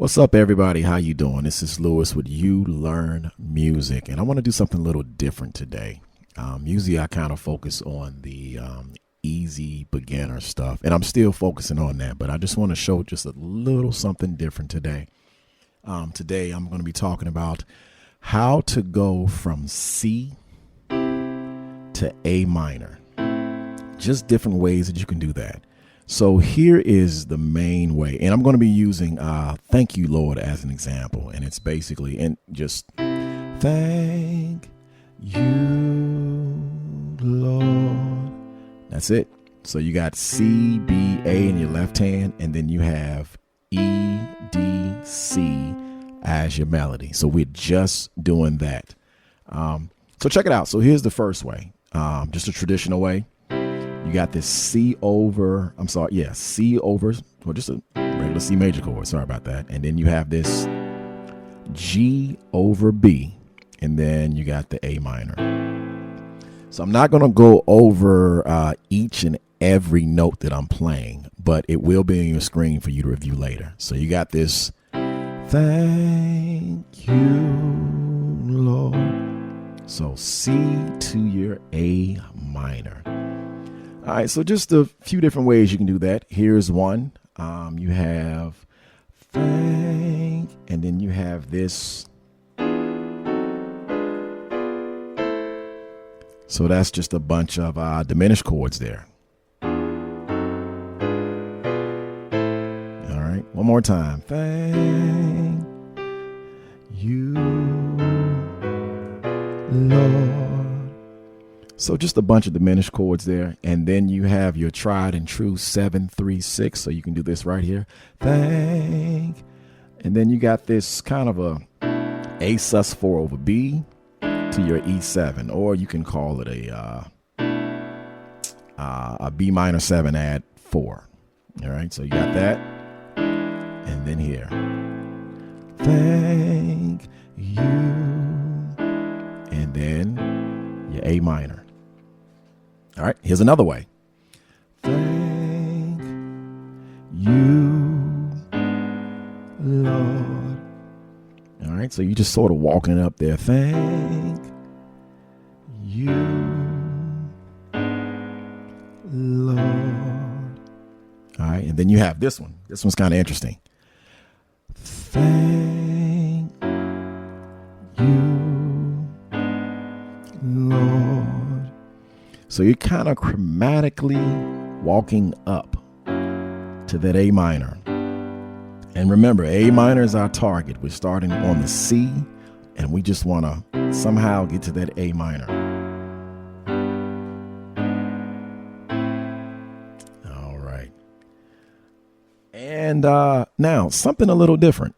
What's up, everybody? How you doing? This is Lewis with You Learn Music, and I want to do something a little different today. Usually I kind of focus on the easy beginner stuff, and I'm still focusing on that, but I just want to show just a little something different today. Today I'm going to be talking about how to go from C to A minor. Just different ways that you can do that. So here is the main way, and I'm going to be using Thank You, Lord, as an example, and it's basically, and just thank you, Lord. That's it. So you got C, B, A in your left hand, and then you have E, D, C as your melody. So we're just doing that. So check it out. So here's the first way, just a traditional way. You got this C over, C over, well, just a regular C major chord. Sorry about that. And then you have this G over B, and then you got the A minor. So I'm not going to go over each and every note that I'm playing, but it will be on your screen for you to review later. So you got this thank you, Lord. So C to your A minor. All right, so just a few different ways you can do that. Here's one. You have thank, and then you have this. So that's just a bunch of diminished chords there. All right, one more time. Thank you, Lord. So just a bunch of diminished chords there. And then you have your tried and true 7-3-6. So you can do this right here. Thank. And then you got this kind of a sus4 over B to your E7. Or you can call it a B minor 7 add 4. All right. So you got that. And then here. Thank you. And then your A minor. All right, here's another way. Thank you, Lord. All right, so you just sort of walking it up there. Thank you, Lord. All right, and then you have this one. This one's kind of interesting. Thank you, Lord. So you're kind of chromatically walking up to that A minor. And remember, A minor is our target. We're starting on the C, and we just want to somehow get to that A minor. All right. And now, something a little different.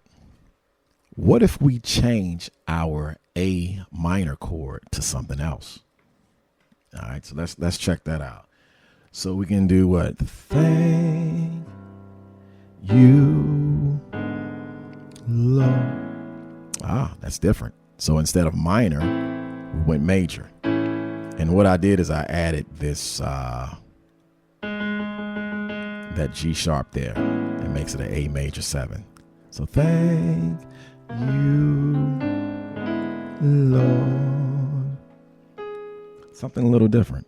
What if we change our A minor chord to something else? All right, so let's check that out. So we can do what? Thank you, Lord. That's different. So instead of minor, we went major. And what I did is I added this that G sharp there. That makes it an A major 7. So thank you, Lord. Something a little different.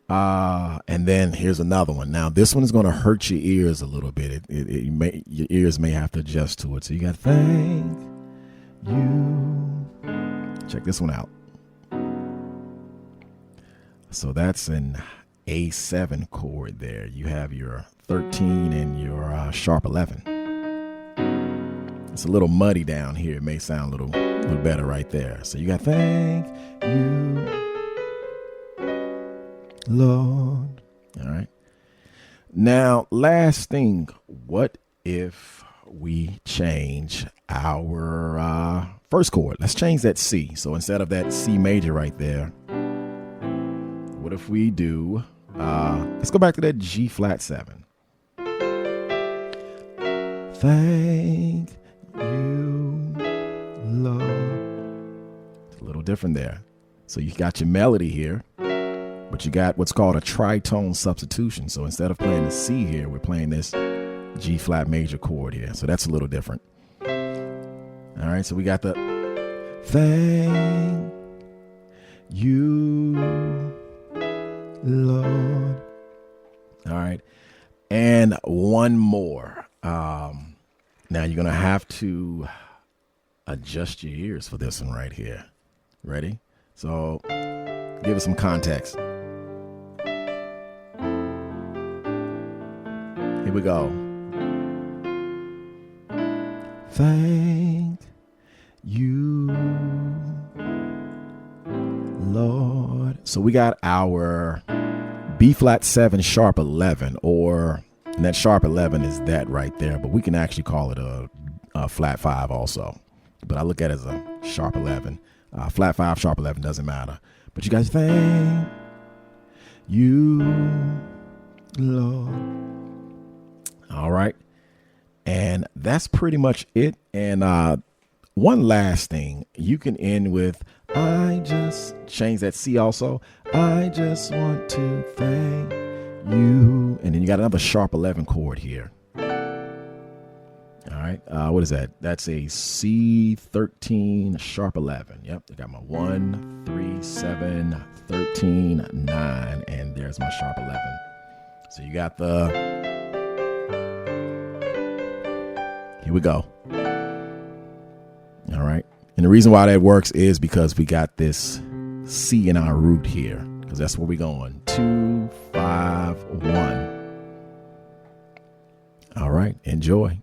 And then here's another one. Now, this one is going to hurt your ears a little bit. Your ears may have to adjust to it. So you got thank you. Check this one out. So that's an A7 chord there. You have your 13 and your sharp 11. It's a little muddy down here. It may sound a little better right there. So you got thank you, Lord. All right. Now, last thing, what if we change our first chord? Let's change that C. So instead of that C major right there, what if we do, let's go back to that G flat 7. Thank you, Lord. It's a little different there. So you got your melody here. But you got what's called a tritone substitution. So instead of playing the C here, we're playing this G flat major chord here. So that's a little different. All right, so we got the thank you, Lord. All right, and one more. Now you're gonna have to adjust your ears for this one right here. Ready? So give us some context. Here we go. Thank you, Lord. So we got our B flat 7 sharp 11, and that sharp 11 is that right there, but we can actually call it a flat 5 also. But I look at it as a sharp 11. Flat 5, sharp 11 doesn't matter. But you guys, thank you, Lord. All right. And that's pretty much it. And one last thing, you can end with, I just change that C also. I just want to thank you. And then you got another sharp 11 chord here. All right. What is that? That's a C13 sharp 11. Yep. I got my 1, 3, 7, 13, 9. And there's my sharp 11. So you got here we go. All right. And the reason why that works is because we got this C in our root here, because that's where we're going. 2, 5, 1. All right. Enjoy.